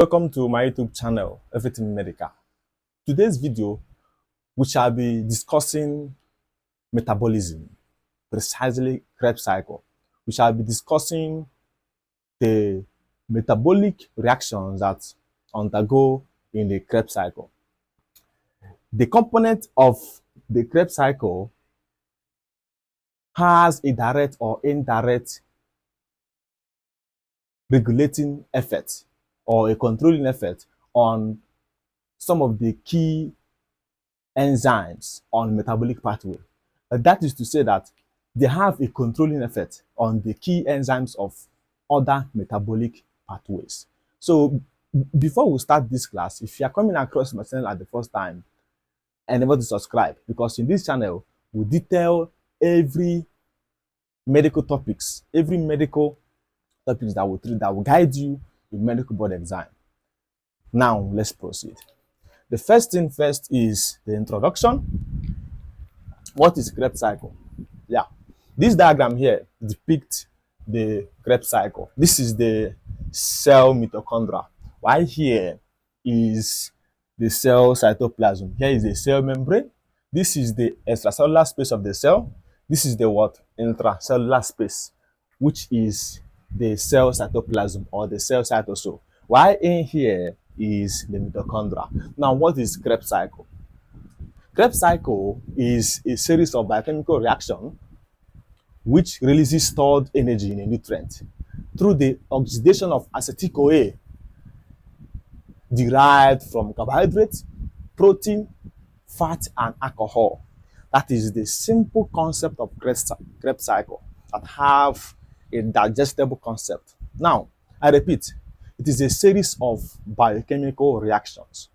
Welcome to my YouTube channel, Everything Medical. Today's video, we shall be discussing metabolism, precisely Krebs cycle. We shall be discussing the metabolic reactions that undergo in the Krebs cycle. The component of the Krebs cycle has a direct or indirect regulating effect or a controlling effect on some of the key enzymes on metabolic pathway. That is to say that they have a controlling effect on the key enzymes of other metabolic pathways. So before we start this class, if you are coming across my channel at the first time, endeavor to subscribe, because in this channel we detail every medical topics that will guide you in medical board exam. Now let's proceed. The first thing first is the introduction. What is Krebs cycle? Yeah, this diagram here depicts the Krebs cycle. This is the cell mitochondria. While here is the cell cytoplasm. Here is the cell membrane. This is the extracellular space of the cell. This is the intracellular space, which is the cell cytoplasm or the cell cytosol. While in here is the mitochondria. Now, what is Krebs cycle? Krebs cycle is a series of biochemical reactions which releases stored energy in a nutrient through the oxidation of acetyl-CoA derived from carbohydrates, protein, fat, and alcohol. That is the simple concept of Krebs cycle that have a digestible concept. Now, I repeat, it is a series of biochemical reactions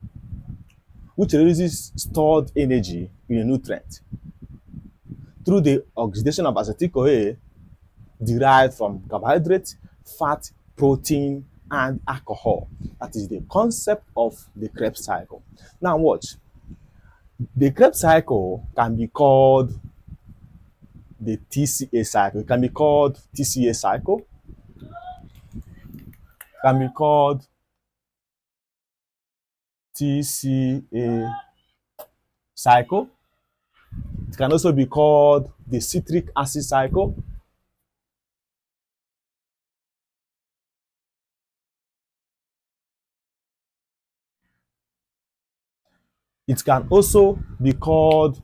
which releases stored energy in a nutrient through the oxidation of acetyl-CoA derived from carbohydrates, fat, protein, and alcohol. That is the concept of the Krebs cycle. Now watch. The Krebs cycle can be called the TCA cycle. It can be called TCA cycle. It can be called TCA cycle. It can also be called the citric acid cycle. It can also be called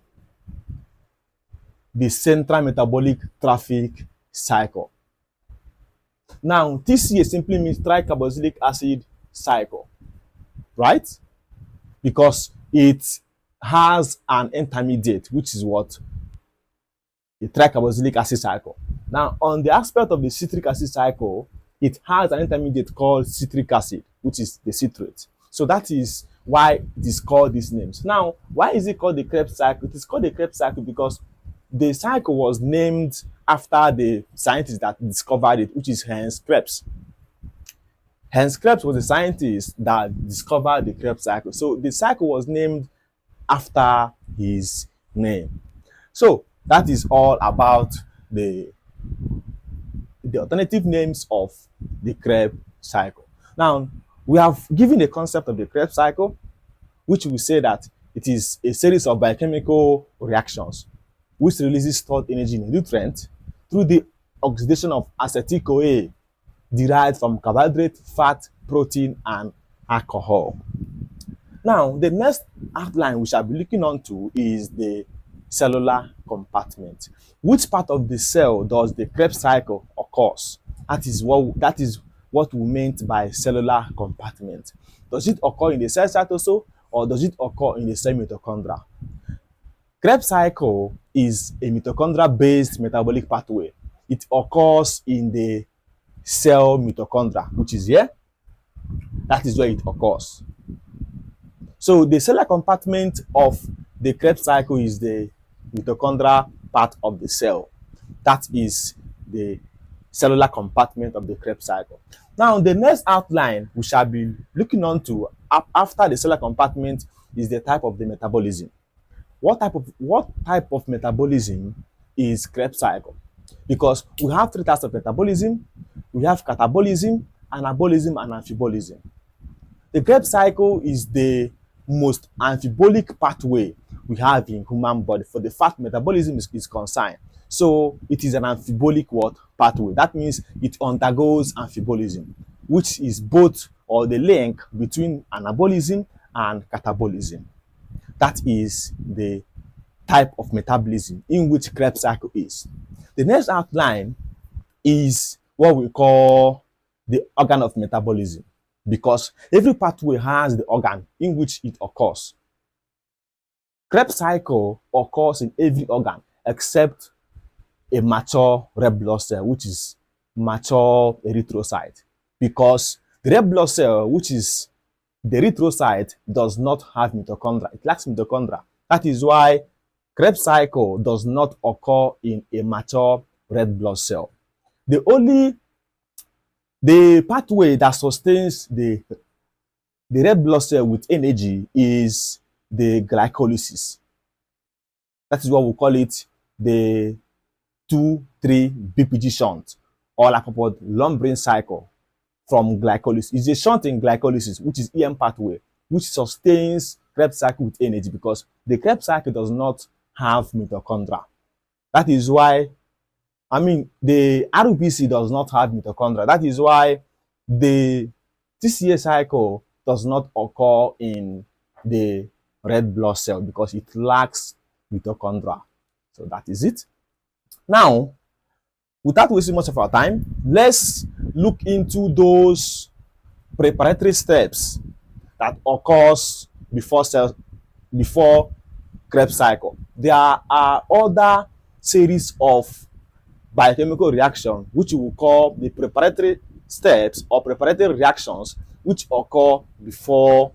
the central metabolic traffic cycle. Now, TCA simply means tricarboxylic acid cycle, right? Because it has an intermediate, which is what? A tricarboxylic acid cycle. Now, on the aspect of the citric acid cycle, it has an intermediate called citric acid, which is the citrate. So that is why it is called these names. Now, why is it called the Krebs cycle? It is called the Krebs cycle because the cycle was named after the scientist that discovered it, which is Hans Krebs. Hans Krebs was the scientist that discovered the Krebs cycle. So the cycle was named after his name. So that is all about the alternative names of the Krebs cycle. Now, we have given the concept of the Krebs cycle, which we say that it is a series of biochemical reactions which releases stored energy in a nutrient through the oxidation of acetyl-CoA derived from carbohydrate, fat, protein, and alcohol. Now, the next outline we shall be looking onto is the cellular compartment. Which part of the cell does the Krebs cycle occurs? That is what we meant by cellular compartment. Does it occur in the cell cytosol or does it occur in the cell mitochondria? Krebs cycle is a mitochondria-based metabolic pathway. It occurs in the cell mitochondria, which is here. That is where it occurs. So the cellular compartment of the Krebs cycle is the mitochondria part of the cell. That is the cellular compartment of the Krebs cycle. Now, the next outline we shall be looking on to after the cellular compartment is the type of the metabolism. What type of metabolism is Krebs cycle? Because we have three types of metabolism. We have catabolism, anabolism, and amphibolism. The Krebs cycle is the most amphibolic pathway we have in human body for the fact metabolism is concerned. So it is an amphibolic what pathway. That means it undergoes amphibolism, which is both or the link between anabolism and catabolism. That is the type of metabolism in which Krebs cycle is. The next outline is what we call the organ of metabolism, because every pathway has the organ in which it occurs. Krebs cycle occurs in every organ except a mature red blood cell, which is mature erythrocyte, because the red blood cell, which is the erythrocyte, does not have mitochondria. It lacks mitochondria. That is why Krebs cycle does not occur in a mature red blood cell. The pathway that sustains the red blood cell with energy is the glycolysis. That is what we call it the 2,3 BPG shunt, or like about lumbering cycle from glycolysis. It's a shunt in glycolysis, which is EM pathway, which sustains Krebs cycle with energy, because the Krebs cycle does not have mitochondria. That is why, the RBC does not have mitochondria. That is why the TCA cycle does not occur in the red blood cell, because it lacks mitochondria. So that is it. Now, without wasting much of our time, let's look into those preparatory steps that occurs before Krebs cycle. There are other series of biochemical reactions which we will call the preparatory steps or preparatory reactions, which occur before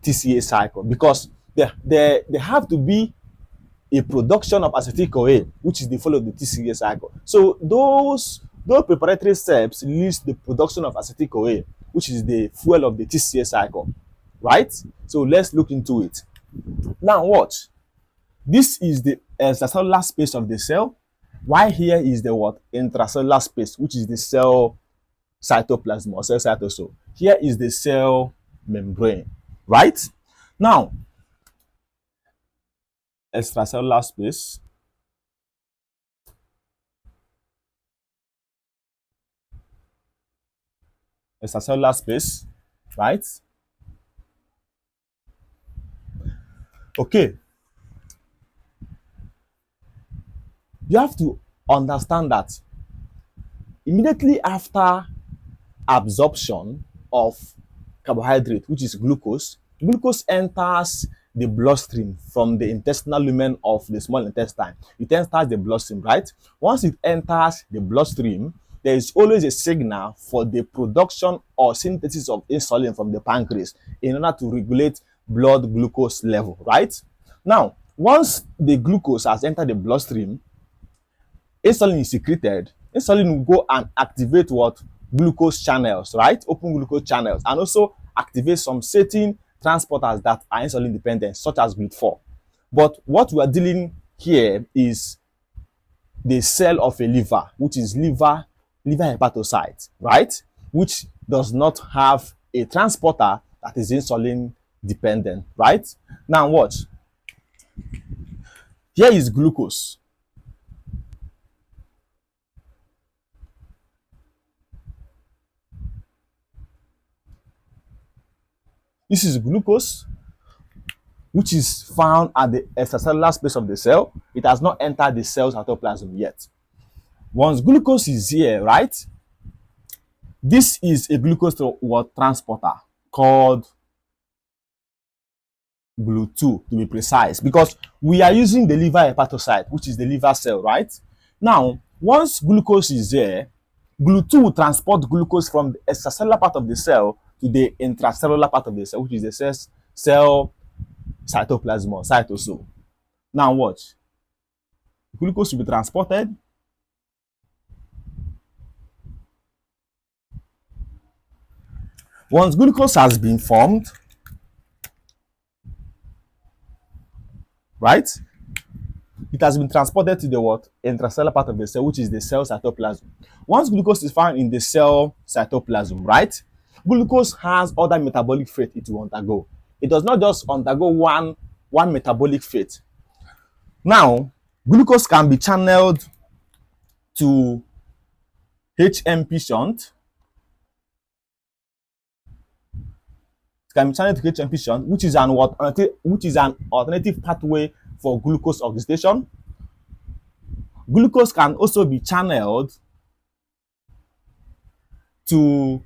TCA cycle, because there have to be a production of acetyl-CoA, which is the follow of the TCA cycle. So those preparatory steps lead to the production of acetyl-CoA, which is the fuel of the TCA cycle, right? So let's look into it. Now watch. This is the extracellular space of the cell. Why here is the what? Intracellular space, which is the cell cytoplasm or cell cytosol. Here is the cell membrane, right? Now, extracellular space. Extracellular space, right? Okay. You have to understand that immediately after absorption of carbohydrate, which is glucose, glucose enters the bloodstream from the intestinal lumen of the small intestine. It enters the bloodstream, right? Once it enters the bloodstream, there is always a signal for the production or synthesis of insulin from the pancreas in order to regulate blood glucose level, right? Now, once the glucose has entered the bloodstream, insulin is secreted. Insulin will go and activate what? Glucose channels, right? Open glucose channels, and also activate some certain transporters that are insulin dependent, such as GLUT4. But what we are dealing here is the cell of a liver, which is liver hepatocyte, right? Which does not have a transporter that is insulin dependent, right? Now watch. Here is glucose. This is glucose, which is found at the extracellular space of the cell. It has not entered the cell cytoplasm yet. Once glucose is here, right? This is a glucose transporter called GLUT2 to be precise, because we are using the liver hepatocyte, which is the liver cell, right? Now, once glucose is there, GLUT2 will transport glucose from the extracellular part of the cell to the intracellular part of the cell, which is the cell cytoplasm or cytosol. Now watch. Glucose will be transported. Once glucose has been formed, right? It has been transported to the what? Intracellular part of the cell, which is the cell cytoplasm. Once glucose is found in the cell cytoplasm, right? Glucose has other metabolic fate it will undergo. It does not just undergo one metabolic fate. Now, glucose can be channeled to HMP shunt. It can be channeled to HMP shunt, which is an alternative pathway for glucose oxidation. Glucose can also be channeled to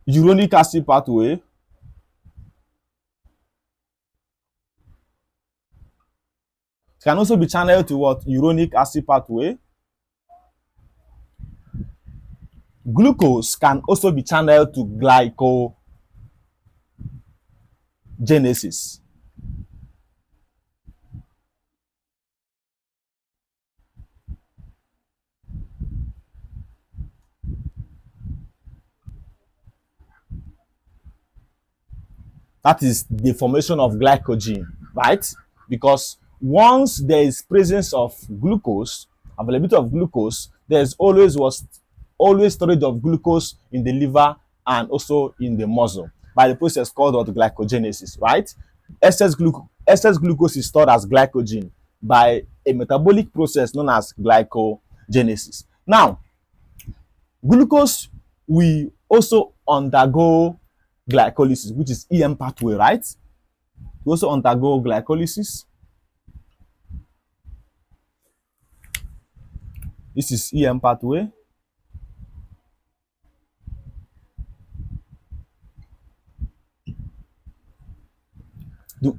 uronic acid pathway. It can also be channeled to what? Uronic acid pathway. Glucose can also be channeled to glycogenesis. That is the formation of glycogen, right? Because once there is presence of glucose, availability of glucose, there's always storage of glucose in the liver and also in the muscle by the process called what? Glycogenesis, right? Excess glucose is stored as glycogen by a metabolic process known as glycogenesis. Now, glucose will also undergo glycolysis, which is EM pathway, right? We also undergo glycolysis. This is EM pathway.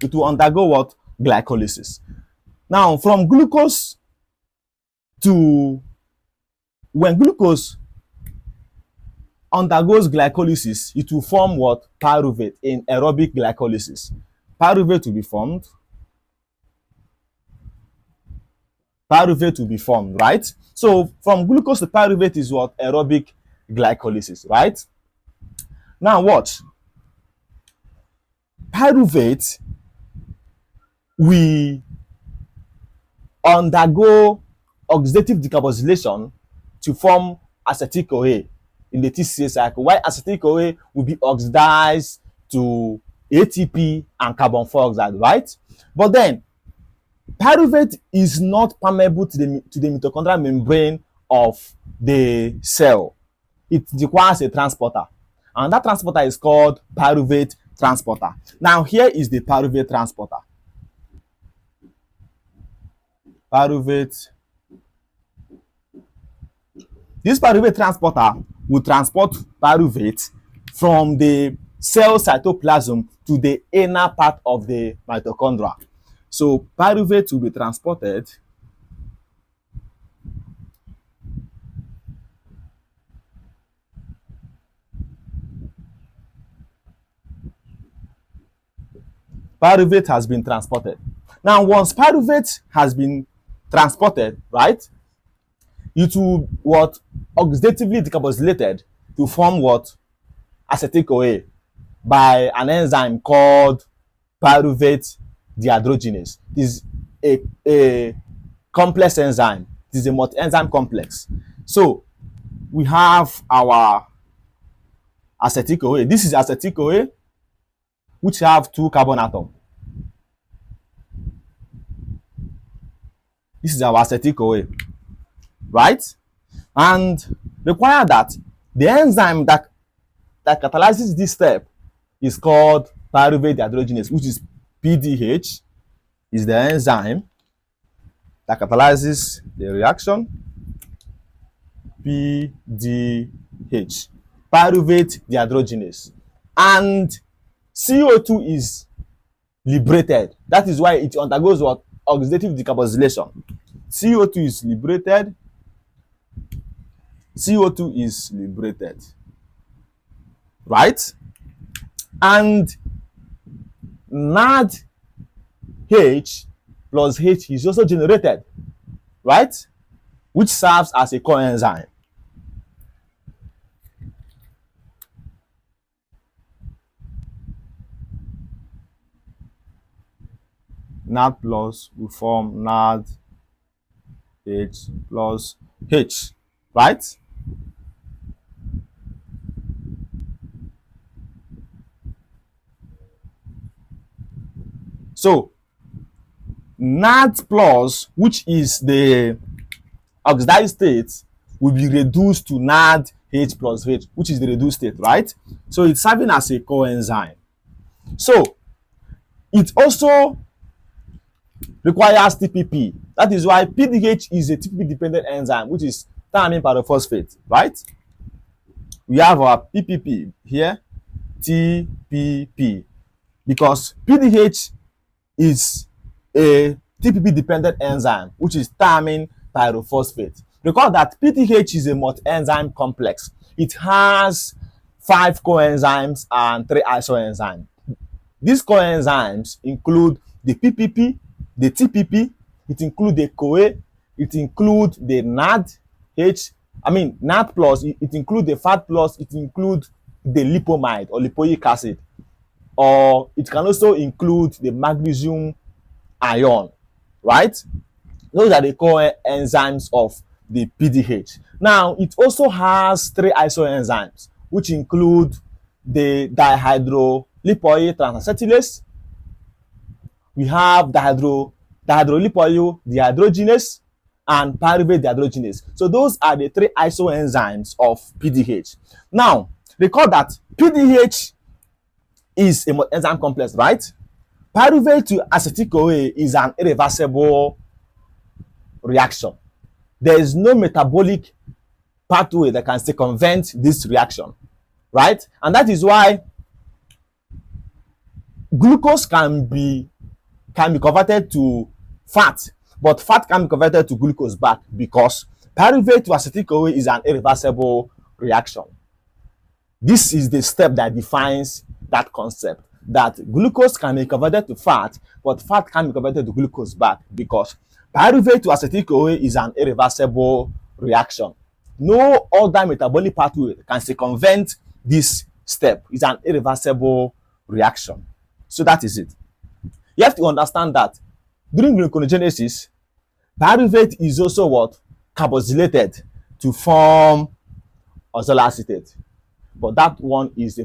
It will undergo what? Glycolysis. Now, from glucose to when glucose undergoes glycolysis, it will form what? Pyruvate in aerobic glycolysis. Pyruvate will be formed. Pyruvate will be formed, right? So from glucose to pyruvate is what? Aerobic glycolysis, right? Now watch. Pyruvate will undergo oxidative decarboxylation to form acetyl-CoA in the TCA cycle, while acetyl-CoA will be oxidized to ATP and carbon dioxide, right? But then pyruvate is not permeable to the mitochondrial membrane of the cell. It requires a transporter, and that transporter is called pyruvate transporter. Now, here is the pyruvate transporter. This pyruvate transporter will transport pyruvate from the cell cytoplasm to the inner part of the mitochondria. So pyruvate will be transported pyruvate has been transported. Now, once pyruvate has been transported, right, it will what? Oxidatively decarboxylated to form what? Acetyl-CoA by an enzyme called pyruvate dehydrogenase. This is a complex enzyme. It is a multi-enzyme complex. So we have our acetyl-CoA. This is acetyl-CoA, which have 2 carbon atoms. This is our acetyl-CoA, right? And require that the enzyme that catalyzes this step is called pyruvate dehydrogenase, which is PDH, is the enzyme that catalyzes the reaction. PDH, pyruvate dehydrogenase, and CO2 is liberated. That is why it undergoes what? Oxidative decarboxylation. CO2 is liberated. CO2 is liberated, right? And NADH plus H is also generated, right? Which serves as a coenzyme. NAD plus will form NADH plus H, right? So NAD plus, which is the oxidized state, will be reduced to NAD H plus H, which is the reduced state, right? So it's serving as a coenzyme. So it also requires TPP. That is why PDH is a TPP dependent enzyme, which is thiamine pyrophosphate, right? We have our PPP here, TPP, because PDH is a TPP dependent enzyme, which is thiamine pyrophosphate. Recall that PDH is a multi-enzyme complex. It has 5 coenzymes and 3 isoenzymes. These coenzymes include the PPP, the TPP, it includes the CoA, it includes the NAD plus, it includes the fat plus, it includes the lipomide or lipoic acid, or it can also include the magnesium ion, right? Those are the coenzymes of the PDH. Now, it also has 3 isoenzymes, which include the dihydrolipoic transacetylase. We have dihydrolipoic dehydrogenase and pyruvate dehydrogenase. So those are the 3 isoenzymes of PDH. Now, recall that PDH is a enzyme complex, right? Pyruvate to acetyl-CoA is an irreversible reaction. There is no metabolic pathway that can circumvent this reaction, right? And that is why glucose can be converted to fat, but fat can be converted to glucose back, because pyruvate to acetyl-CoA is an irreversible reaction. This is the step that defines that concept, that glucose can be converted to fat, but fat can be converted to glucose back, because pyruvate to acetyl-CoA is an irreversible reaction. No other metabolic pathway can circumvent this step. It's an irreversible reaction. So that is it. You have to understand that during gluconeogenesis, pyruvate is also what? Carboxylated to form oxaloacetate. But that one is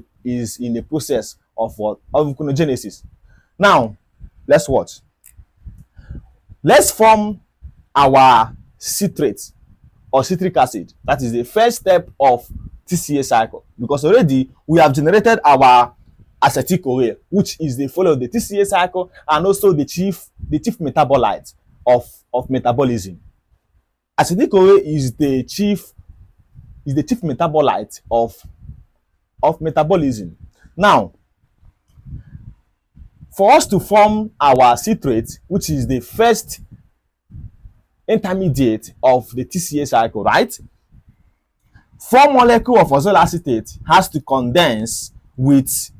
in the process of what? Of gluconeogenesis. Now, let's watch. Let's form our citrate or citric acid. That is the first step of TCA cycle, because already we have generated our acetyl-CoA, which is the follow of the TCA cycle and also the chief metabolite of metabolism. Acetyl-CoA is the chief metabolite of metabolism. Now, for us to form our citrate, which is the first intermediate of the TCA cycle, right? 4 molecules of oxaloacetate has to condense with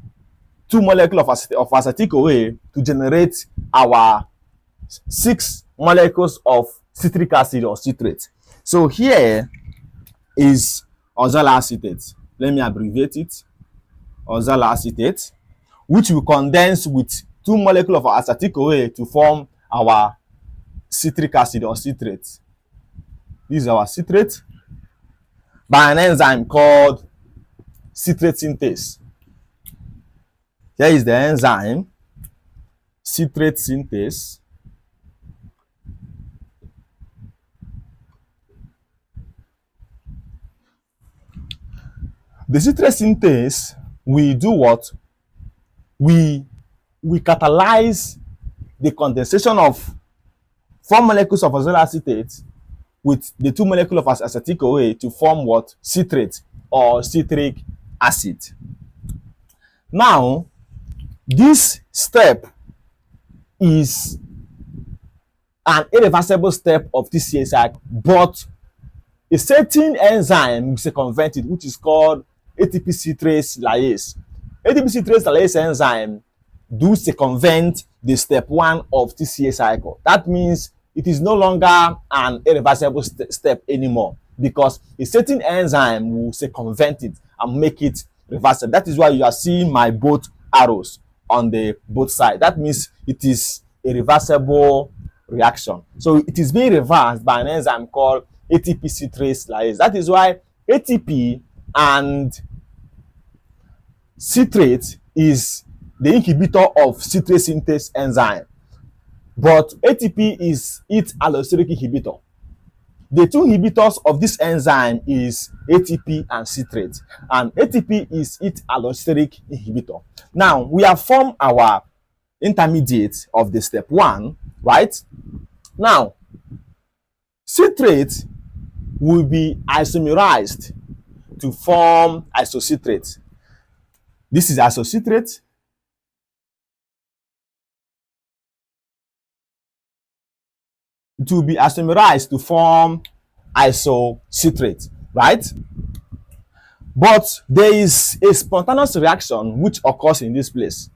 2 molecules of acetyl-CoA to generate our 6 molecules of citric acid or citrate. So here is oxaloacetate. Let me abbreviate it. Oxaloacetate, which will condense with 2 molecules of acetyl-CoA to form our citric acid or citrate. This is our citrate by an enzyme called citrate synthase. Here is the enzyme citrate synthase. The citrate synthase, we do what? We catalyze the condensation of 4 molecules of oxaloacetate with the 2 molecules of acetyl-CoA to form what? Citrate or citric acid. Now, this step is an irreversible step of TCA cycle, but a certain enzyme is circumvented, which is called ATP citrate lyase. ATP citrate lyase enzyme do circumvent the step 1 of TCA cycle. That means it is no longer an irreversible step anymore, because a certain enzyme will circumvent it and make it reversible. That is why you are seeing my both arrows on the both sides. That means it is a reversible reaction. So it is being reversed by an enzyme called ATP citrate lyase. That is why ATP and citrate is the inhibitor of citrate synthase enzyme. but ATP is its allosteric inhibitor. The two inhibitors of this enzyme is ATP and citrate, and ATP is its allosteric inhibitor. Now, we have formed our intermediate of the step 1, right? Now, citrate will be isomerized to form isocitrate. This is isocitrate. It will be isomerized to form isocitrate, right? But there is a spontaneous reaction which occurs in this place,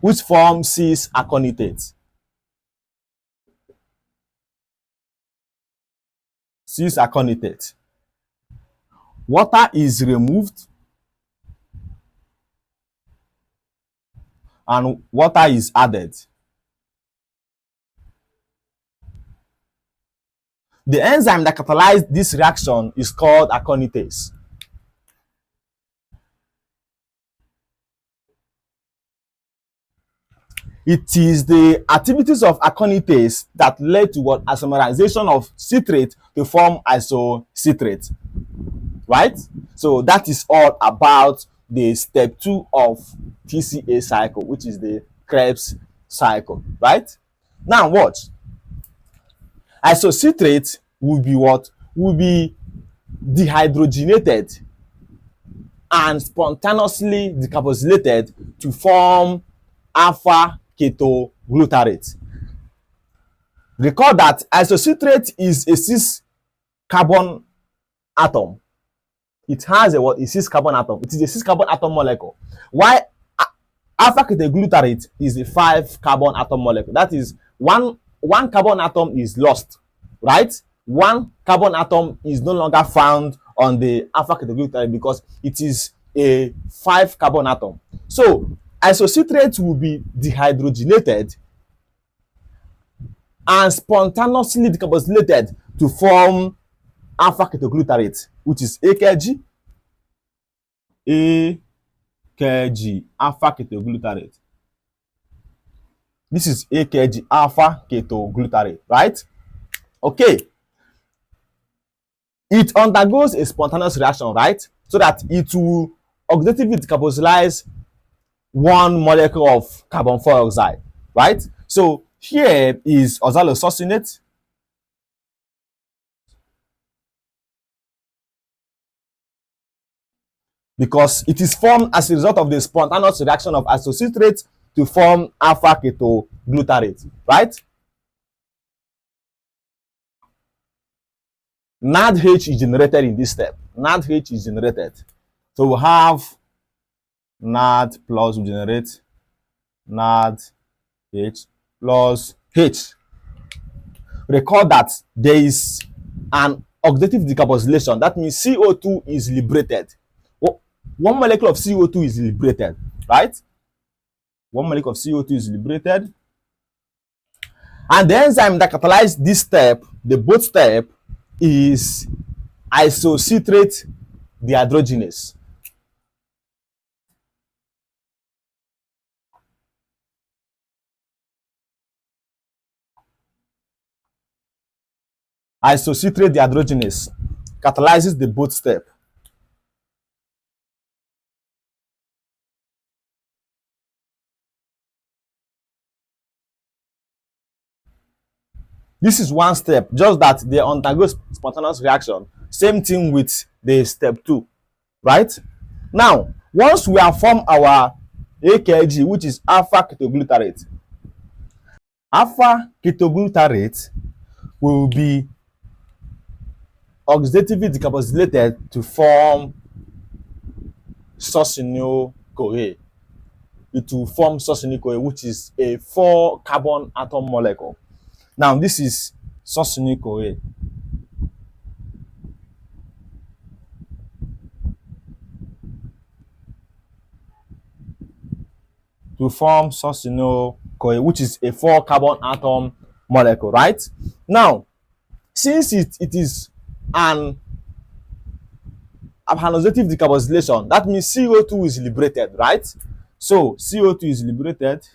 which forms cis aconitate. Cis aconitate. Water is removed and water is added. The enzyme that catalyzes this reaction is called aconitase. It is the activities of aconitase that led to what isomerization of citrate to form isocitrate, right? So that is all about the step 2 of TCA cycle, which is the Krebs cycle, right? Now watch. Isocitrate will be what? Will be dehydrogenated and spontaneously decarboxylated to form alpha ketoglutarate. Recall that isocitrate is a cis carbon atom. It has a what? A cis carbon atom. It is a cis carbon atom molecule. While alpha ketoglutarate is a 5 carbon atom molecule. That is one carbon atom is lost, right? One carbon atom is no longer found on the alpha ketoglutarate because it is a 5 carbon atom. So isocitrate will be dehydrogenated and spontaneously decarboxylated to form alpha ketoglutarate, which is AKG. AKG, alpha ketoglutarate. This is AKG, alpha ketoglutarate, right? Okay. It undergoes a spontaneous reaction, right? So that it will oxidatively decarboxylize one molecule of carbon dioxide, right? So here is oxalosuccinate. Because it is formed as a result of the spontaneous reaction of isocitrate to form alpha ketoglutarate, right? NADH is generated in this step. NADH is generated. So we have NAD plus, we generate NADH plus H. Recall that there is an oxidative decarboxylation. That means CO2 is liberated. One molecule of CO2 is liberated, right? One molecule of CO2 is liberated. And the enzyme that catalyzes this step, the both step, is isocitrate dehydrogenase. Isocitrate dehydrogenase catalyzes the both step. This is one step, just that they undergo spontaneous reaction. Same thing with the step 2, right? Now, once we have formed our AKG, which is alpha ketoglutarate, alpha ketoglutarate will be oxidatively decarboxylated to form succinyl-CoA. It will form succinyl-CoA, which is a 4 carbon atom molecule. Now, this is succinyl-CoA. To form succinyl-CoA, which is a 4 carbon atom molecule, right? Now, since it is an oxidative decarboxylation, that means CO2 is liberated, right? So CO2 is liberated.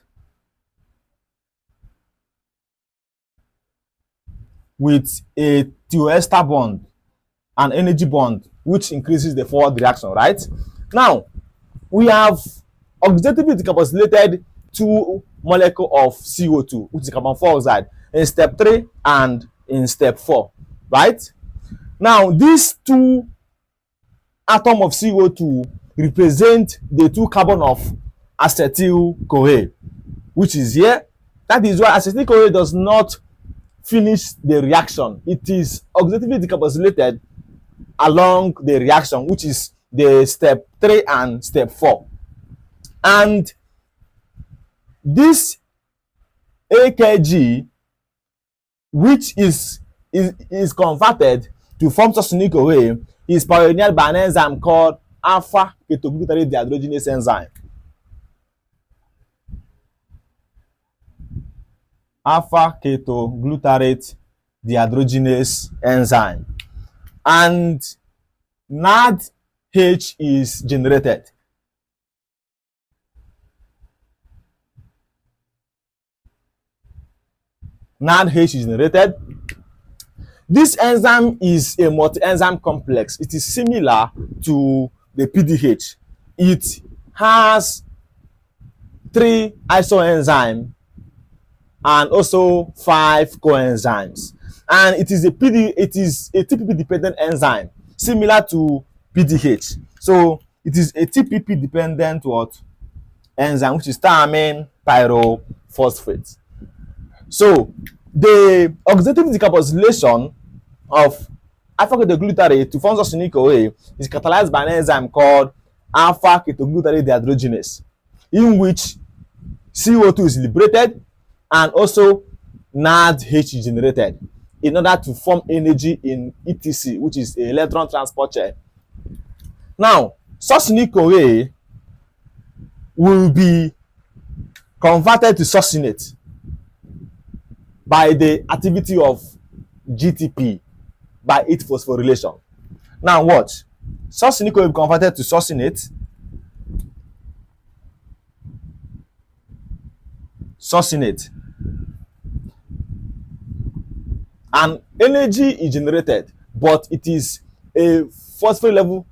with a thioester bond, an energy bond, which increases the forward reaction, right? Now, we have oxidatively decarboxylated two molecules of CO2, which is carbon dioxide, in step 3 and in step 4, right? Now, these two atoms of CO2 represent the two carbon of acetyl-CoA, which is here. That is why acetyl-CoA does not finish the reaction. It is oxidatively decarboxylated along the reaction, which is the step 3 and step 4. And this AKG, which is converted to form succinic CoA, is pioneered by an enzyme called alpha ketoglutarate dehydrogenase enzyme. Alpha ketoglutarate dehydrogenase enzyme. And NADH is generated. NADH is generated. This enzyme is a multi-enzyme complex. It is similar to the PDH. It has 3 isoenzymes and also 5 coenzymes. And it is a TPP dependent enzyme, similar to PDH. So it is a TPP dependent enzyme, which is thiamine pyrophosphate. So the oxidative decarboxylation of alpha ketoglutarate to form succinic CoA is catalyzed by an enzyme called alpha ketoglutarate dehydrogenase, in which CO2 is liberated and also NADH is generated in order to form energy in ETC, which is an electron transport chain. Now, succinic CoA will be converted to succinate by the activity of GTP by its phosphorylation. Now watch. Succinic CoA will be converted to succinate. Succinate. And energy is generated, but it is a phosphorus level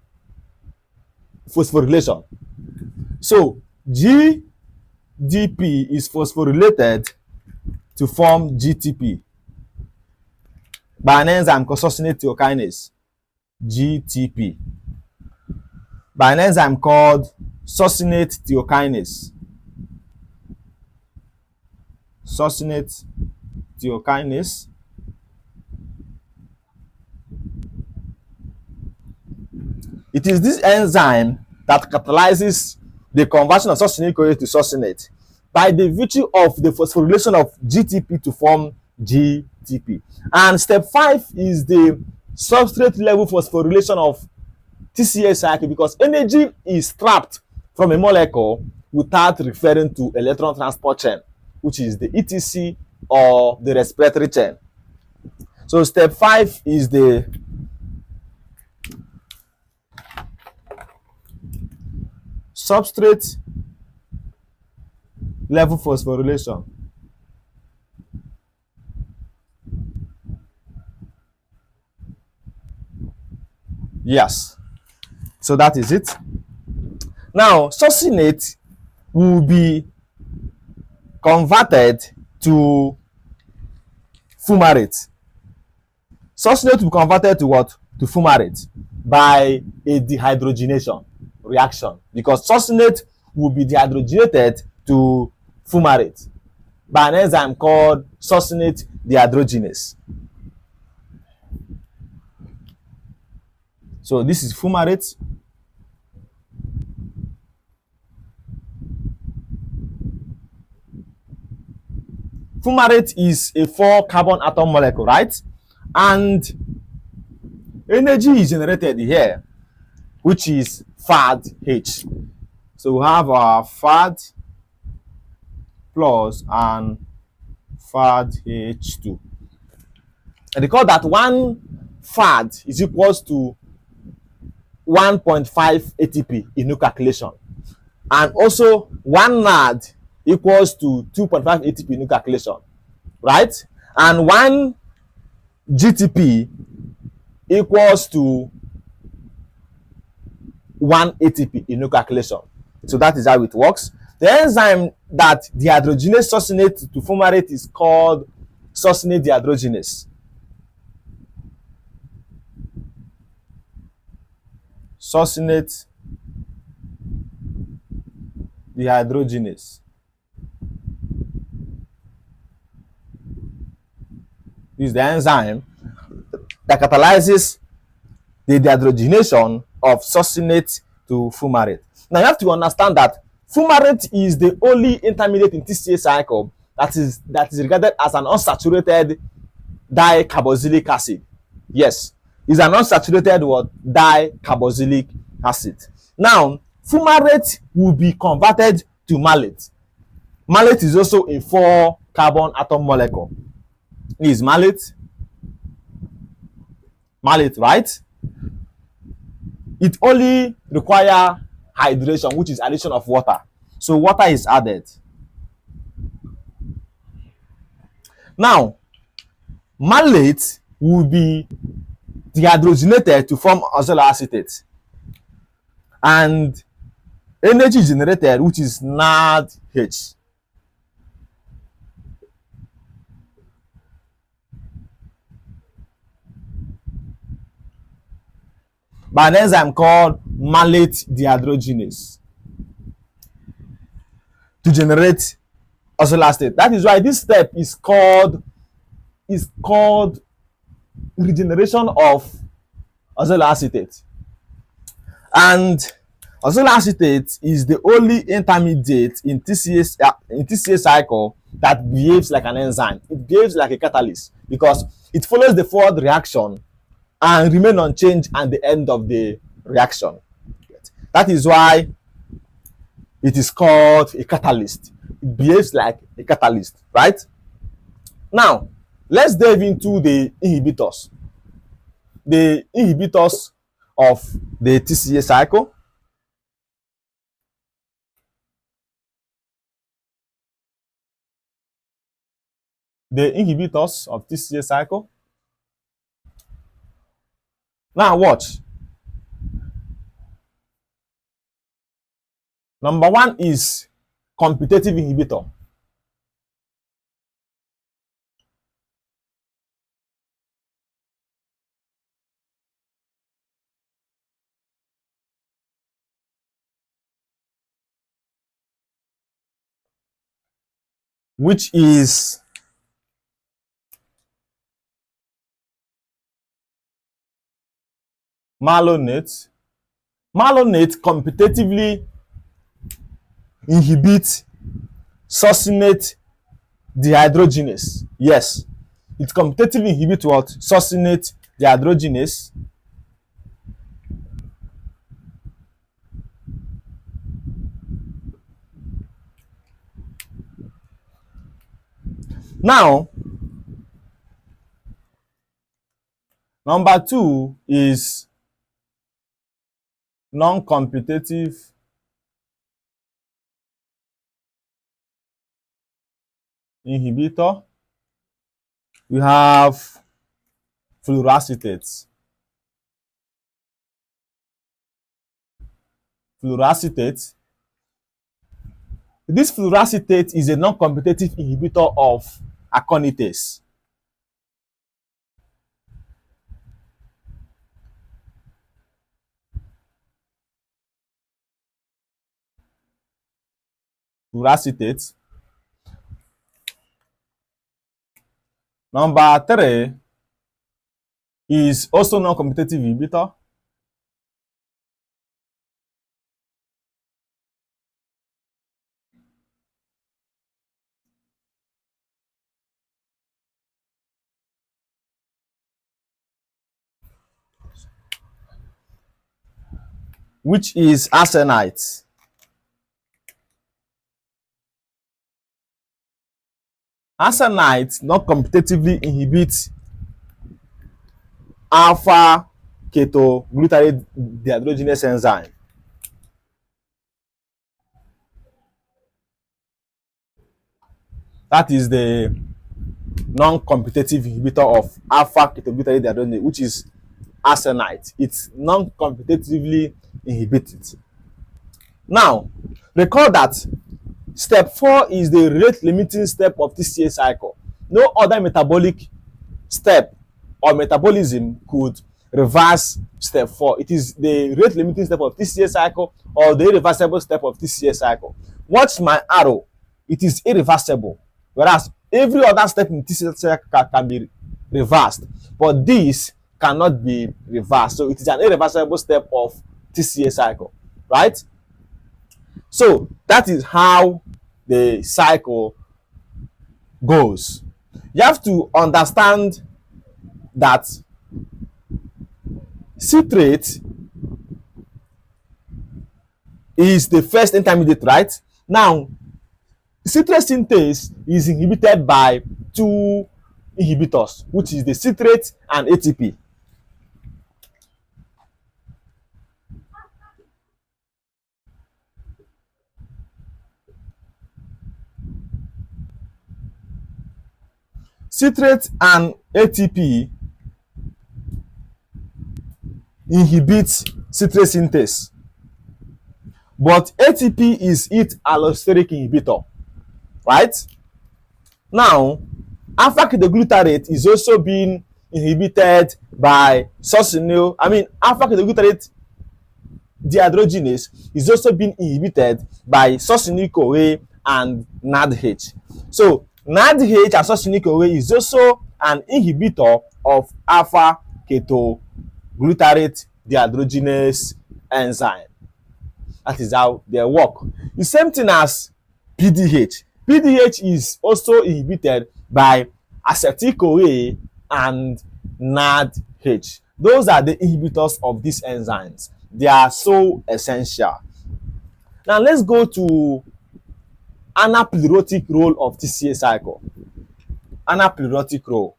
phosphorylation. So GDP is phosphorylated to form GTP by an enzyme called succinate thiokinase, GTP, by an enzyme called succinate thiokinase, succinate thiokinase. It is this enzyme that catalyzes the conversion of succinic CoA to succinate by the virtue of the phosphorylation of GTP to form GTP. And step 5 is the substrate level phosphorylation of TCA cycle, because energy is trapped from a molecule without referring to electron transport chain, which is the ETC or the respiratory chain. So step 5 is the substrate level phosphorylation. Yes. So that is it. Now, succinate will be converted to fumarate. Succinate will be converted to what? To fumarate by a dehydrogenation reaction, because succinate will be dehydrogenated to fumarate by an enzyme called succinate dehydrogenase. So this is fumarate. Fumarate is a 4 carbon atom molecule, right? And energy is generated here, which is FADH. So we have our FAD plus and FADH2. And recall that one FAD is equals to 1.5 ATP in new calculation, and also one NAD equals to 2.5 ATP in new calculation, right? And one GTP equals to 1 ATP in no calculation. So that is how it works. The enzyme that dehydrogenase succinate to fumarate is called succinate dehydrogenase. Succinate dehydrogenase. This is the enzyme that catalyzes the dehydrogenation of succinate to fumarate. Now you have to understand that fumarate is the only intermediate in TCA cycle that is regarded as an unsaturated dicarboxylic acid. Yes, it's an unsaturated what? Dicarboxylic acid. Now fumarate will be converted to malate. Malate is also a 4 carbon atom molecule. Is malate, right? It only require hydration, which is addition of water. So water is added. Now malate will be dehydrogenated to form oxaloacetate, and energy generated, which is NADH. By an enzyme called malate dehydrogenase to generate oxaloacetate. That is why this step is called regeneration of oxaloacetate. And oxaloacetate is the only intermediate in TCA cycle that behaves like an enzyme. It behaves like a catalyst because it follows the forward reaction and remain unchanged at the end of the reaction. That is why it is called a catalyst. It behaves like a catalyst, right? Now, let's delve into the inhibitors. The inhibitors of the TCA cycle. The inhibitors of TCA cycle. Now watch. Number 1 is competitive inhibitor. Which is malonate. Malonate competitively inhibits succinate dehydrogenase. Yes, it competitively inhibits what? Succinate dehydrogenase. Now, number 2 is non-competitive inhibitor. We have fluoracetates. Fluoracetate. This fluoracetate is a non-competitive inhibitor of aconitase. Fluoracetate. Number 3 is also non-competitive inhibitor. Which is arsenite. Arsenite non-competitively inhibits alpha ketoglutarate dehydrogenase enzyme. That is the non-competitive inhibitor of alpha ketoglutarate dehydrogenase, which is arsenite. It non-competitively inhibits it. Now, recall that step 4 is the rate limiting step of TCA cycle. No other metabolic step or metabolism could reverse step 4. It is the rate limiting step of TCA cycle or the irreversible step of TCA cycle. Watch my arrow. It is irreversible, whereas every other step in TCA cycle can be reversed, but this cannot be reversed. So it is an irreversible step of TCA cycle, right? So that is how the cycle goes. You have to understand that citrate is the first intermediate, right? Now, citrate synthase is inhibited by two inhibitors, which is the citrate and ATP. Citrate and ATP inhibits citrate synthase, but ATP is its allosteric inhibitor, right? Now, alpha ketoglutarate is also being inhibited by succinyl. Alpha ketoglutarate dehydrogenase is also being inhibited by succinyl-CoA and NADH. So NADH and succinyl-CoA is also an inhibitor of alpha ketoglutarate dehydrogenase enzyme. That is how they work. The same thing as PDH. PDH is also inhibited by acetyl-CoA and NADH. Those are the inhibitors of these enzymes. They are so essential. Now let's go to anaplerotic role of TCA cycle. Anaplerotic role.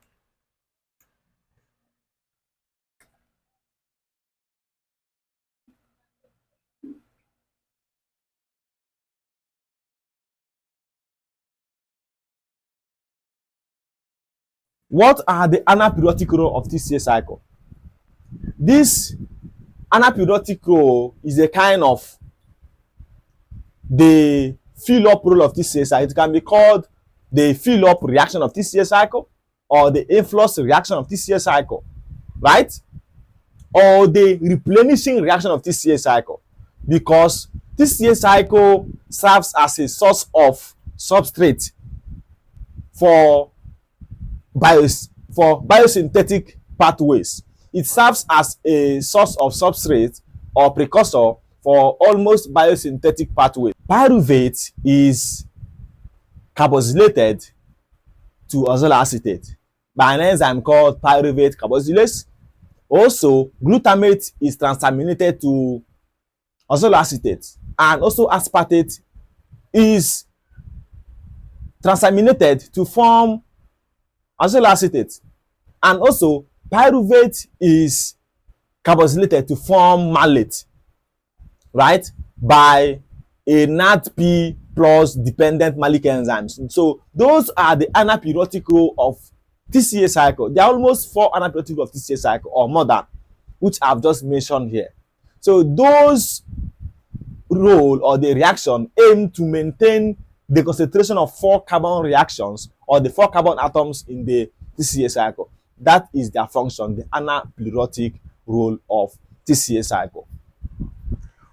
What are the anaplerotic role of TCA cycle? This anaplerotic role is a kind of the fill-up role of TCA cycle. It can be called the fill-up reaction of TCA cycle or the influx reaction of TCA cycle, right? Or the replenishing reaction of TCA cycle, because TCA cycle serves as a source of substrate for biosynthetic pathways. It serves as a source of substrate or precursor for almost biosynthetic pathways. Pyruvate is carboxylated to oxaloacetate by an enzyme called pyruvate carboxylase. Also, glutamate is transaminated to oxaloacetate, and also aspartate is transaminated to form oxaloacetate, and also pyruvate is carboxylated to form malate, right, by a NADP plus dependent malic enzymes. So those are the anaplerotic role of TCA cycle. There are almost 4 anaplerotic role of TCA cycle or more than, which I've just mentioned here. So those role or the reaction aim to maintain the concentration of 4 carbon reactions or the 4 carbon atoms in the TCA cycle. That is their function, the anaplerotic role of TCA cycle.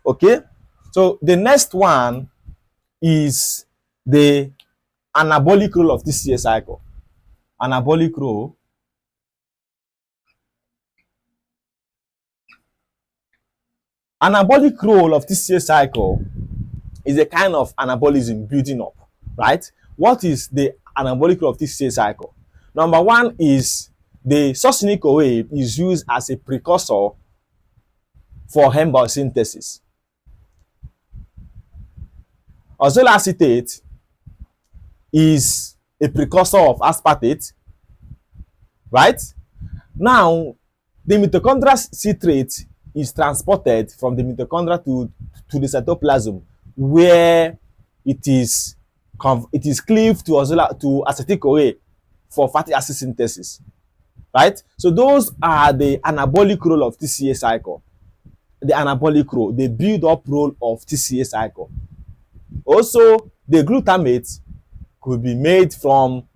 Okay, so the next one is the anabolic role of TCA cycle. Anabolic role. Anabolic role of TCA cycle is a kind of anabolism building up, right? What is the anabolic role of TCA cycle? Number one is the succinyl-CoA is used as a precursor for heme biosynthesis. Oxaloacetate is a precursor of aspartate, right? Now, the mitochondrial citrate is transported from the mitochondria to the cytoplasm, where it is cleaved to acetyl-CoA for fatty acid synthesis, right? So those are the anabolic role of TCA cycle. The anabolic role, the build up role of TCA cycle. Also, the glutamate could be made from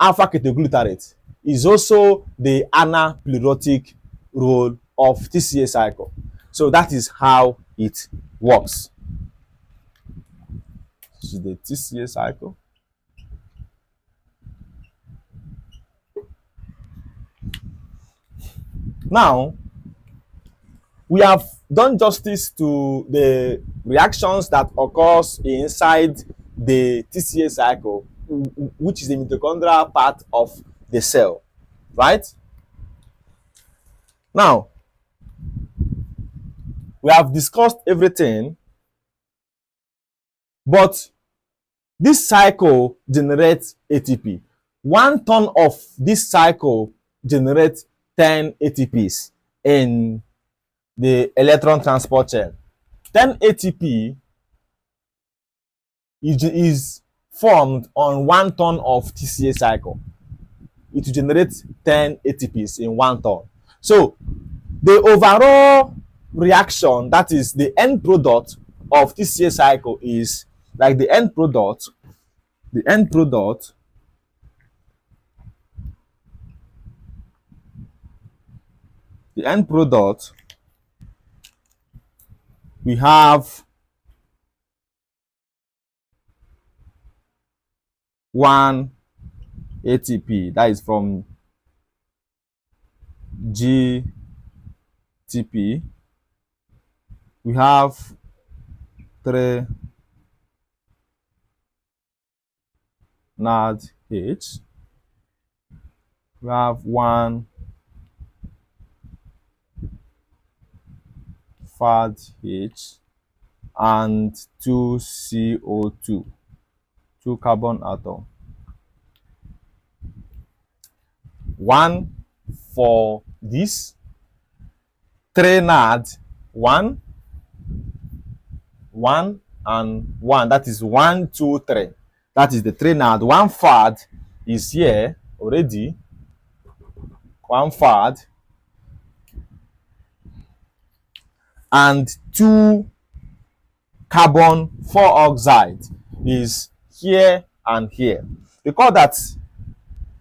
alpha ketoglutarate, is also the anaplerotic role of TCA cycle. So that is how it works. This is the TCA cycle. Now, we have done justice to the reactions that occurs inside the TCA cycle, which is the mitochondrial part of the cell, right? Now, we have discussed everything, but this cycle generates ATP. 1 ton of this cycle generates 10 ATPs in the electron transport chain. 10 ATP is formed on 1 ton of TCA cycle. It will generate 10 ATPs in 1 ton. So the overall reaction, that is the end product of TCA cycle, is like the end product we have 1 ATP, that is from GTP. We have 3 NADH. We have 1 FADH and 2 CO2, 2 carbon atom. 1 for this, 3 NAD, 1, 1 and 1, that is 1, 2, 3. That is the 3 NAD. 1 FAD is here already. 1 FAD and 2 carbon 4 oxide is here and here. Recall that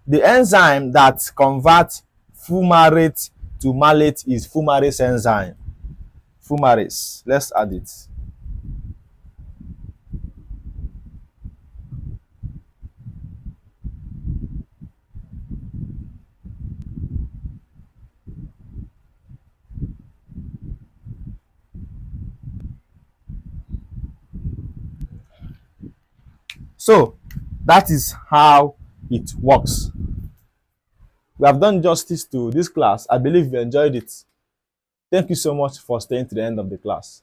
the enzyme that converts fumarate to malate is fumarase enzyme. Fumarase. Let's add it. So that is how it works. We have done justice to this class. I believe you enjoyed it. Thank you so much for staying to the end of the class.